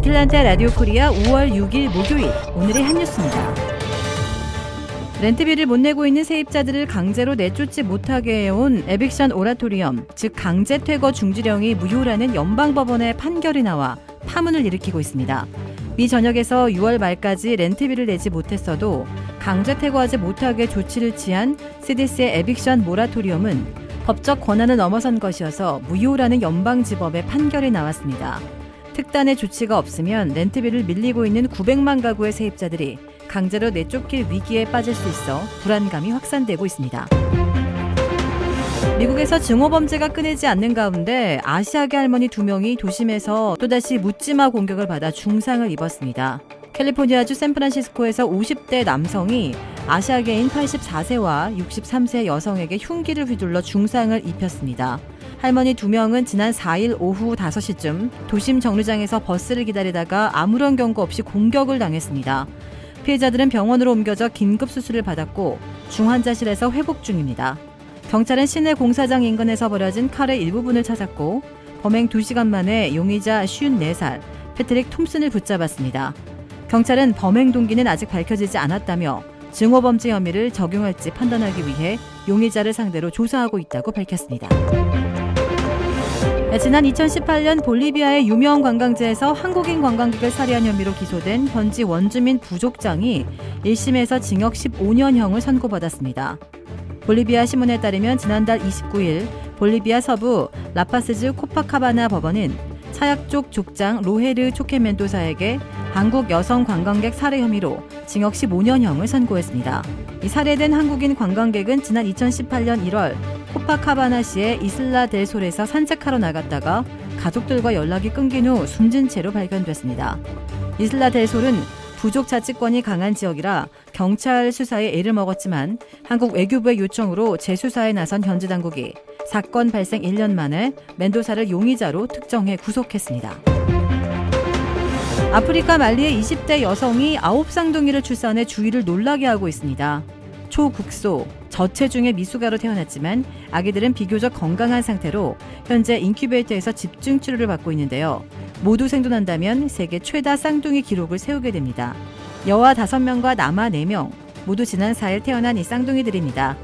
애틀란타 라디오 코리아 5월 6일 목요일 오늘의 한 뉴스입니다. 렌트비를 못 내고 있는 세입자들을 강제로 내쫓지 못하게 해온 에빅션 오라토리엄, 즉 강제 퇴거 중지령이 무효라는 연방법원의 판결이 나와 파문을 일으키고 있습니다. 미 전역에서 6월 말까지 렌트비를 내지 못했어도 강제 퇴거하지 못하게 조치를 취한 CDC의 에빅션 모라토리엄은 법적 권한을 넘어선 것이어서 무효라는 연방지법의 판결이 나왔습니다. 특단의 조치가 없으면 렌트비를 밀리고 있는 900만 가구의 세입자들이 강제로 내쫓길 위기에 빠질 수 있어 불안감이 확산되고 있습니다. 미국에서 증오범죄가 끊이지 않는 가운데 아시아계 할머니 2명이 도심에서 또다시 묻지마 공격을 받아 중상을 입었습니다. 캘리포니아주 샌프란시스코에서 50대 남성이 아시아계인 84세와 63세 여성에게 흉기를 휘둘러 중상을 입혔습니다. 할머니 2명은 지난 4일 오후 5시쯤 도심 정류장에서 버스를 기다리다가 아무런 경고 없이 공격을 당했습니다. 피해자들은 병원으로 옮겨져 긴급 수술을 받았고 중환자실에서 회복 중입니다. 경찰은 시내 공사장 인근에서 버려진 칼의 일부분을 찾았고 범행 2시간 만에 용의자 54살 패트릭 톰슨을 붙잡았습니다. 경찰은 범행 동기는 아직 밝혀지지 않았다며 증오범죄 혐의를 적용할지 판단하기 위해 용의자를 상대로 조사하고 있다고 밝혔습니다. 지난 2018년 볼리비아의 유명 관광지에서 한국인 관광객을 살해한 혐의로 기소된 현지 원주민 부족장이 1심에서 징역 15년형을 선고받았습니다. 볼리비아 신문에 따르면 지난달 29일 볼리비아 서부 라파스주 코파카바나 법원은 차약족 족장 로헤르 초케멘도사에게 한국 여성 관광객 살해 혐의로 징역 15년형을 선고했습니다. 이 살해된 한국인 관광객은 지난 2018년 1월 코파카바나시의 이슬라 델 솔에서 산책하러 나갔다가 가족들과 연락이 끊긴 후 숨진 채로 발견됐습니다. 이슬라 델 솔은 부족 자치권이 강한 지역이라 경찰 수사에 애를 먹었지만 한국 외교부의 요청으로 재수사에 나선 현지 당국이 사건 발생 1년 만에 멘도사를 용의자로 특정해 구속했습니다. 아프리카 말리의 20대 여성이 9쌍둥이를 출산해 주위를 놀라게 하고 있습니다. 초국소, 저체중의 미숙아로 태어났지만 아기들은 비교적 건강한 상태로 현재 인큐베이터에서 집중 치료를 받고 있는데요. 모두 생존한다면 세계 최다 쌍둥이 기록을 세우게 됩니다. 여아 5명과 남아 4명, 모두 지난 4일 태어난 이 쌍둥이들입니다.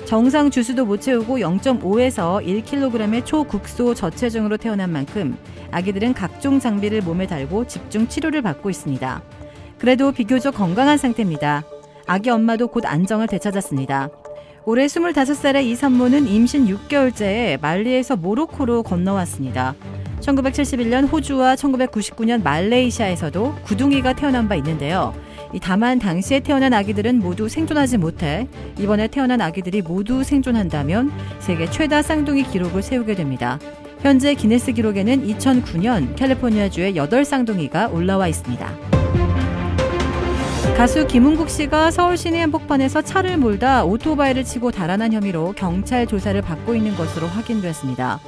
정상 주수도 못 채우고 0.5에서 1kg의 초국소 저체중으로 태어난 만큼 아기들은 각종 장비를 몸에 달고 집중 치료를 받고 있습니다. 그래도 비교적 건강한 상태입니다. 아기 엄마도 곧 안정을 되찾았습니다. 올해 25살의 이 산모는 임신 6개월째에 말리에서 모로코로 건너왔습니다. 1971년 호주와 1999년 말레이시아에서도 구둥이가 태어난 바 있는데요. 다만 당시에 태어난 아기들은 모두 생존하지 못해 이번에 태어난 아기들이 모두 생존한다면 세계 최다 쌍둥이 기록을 세우게 됩니다. 현재 기네스 기록에는 2009년 캘리포니아주의 8쌍둥이가 올라와 있습니다. 가수 김은국 씨가 서울 시내 한복판에서 차를 몰다 오토바이를 치고 달아난 혐의로 경찰 조사를 받고 있는 것으로 확인됐습니다.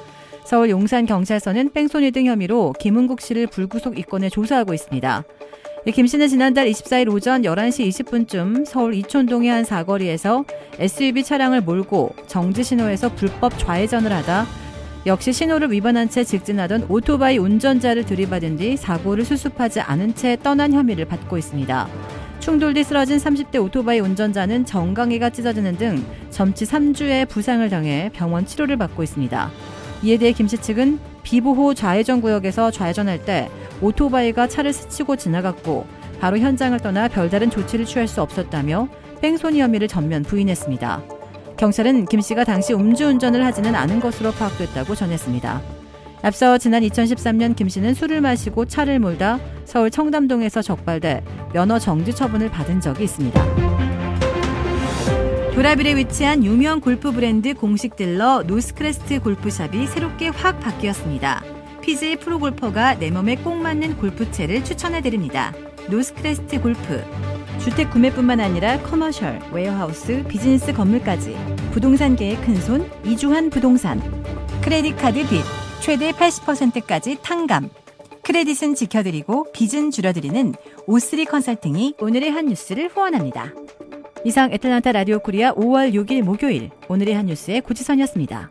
서울 용산경찰서는 뺑소니 등 혐의로 김은국 씨를 불구속 입건해 조사하고 있습니다. 김 씨는 지난달 24일 오전 11시 20분쯤 서울 이촌동의 한 사거리에서 SUV 차량을 몰고 정지 신호에서 불법 좌회전을 하다 역시 신호를 위반한 채 직진하던 오토바이 운전자를 들이받은 뒤 사고를 수습하지 않은 채 떠난 혐의를 받고 있습니다. 충돌 뒤 쓰러진 30대 오토바이 운전자는 정강이가 찢어지는 등 점치 3주의 부상을 당해 병원 치료를 받고 있습니다. 이에 대해 김 씨 측은 비보호 좌회전 구역에서 좌회전할 때 오토바이가 차를 스치고 지나갔고 바로 현장을 떠나 별다른 조치를 취할 수 없었다며 뺑소니 혐의를 전면 부인했습니다. 경찰은 김 씨가 당시 음주운전을 하지는 않은 것으로 파악됐다고 전했습니다. 앞서 지난 2013년 김 씨는 술을 마시고 차를 몰다 서울 청담동에서 적발돼 면허 정지 처분을 받은 적이 있습니다. 도라빌에 위치한 유명 골프 브랜드 공식 딜러 노스크레스트 골프샵이 새롭게 확 바뀌었습니다. PGA 프로골퍼가 내 몸에 꼭 맞는 골프채를 추천해드립니다. 노스크레스트 골프. 주택 구매뿐만 아니라 커머셜, 웨어하우스, 비즈니스 건물까지 부동산계의 큰손 이주환 부동산. 크레딧 카드 빚 최대 80%까지 탕감. 크레딧은 지켜드리고 빚은 줄여드리는 O3 컨설팅이 오늘의 한 뉴스를 후원합니다. 이상 애틀란타 라디오 코리아 5월 6일 목요일 오늘의 한 뉴스의 고지선이었습니다.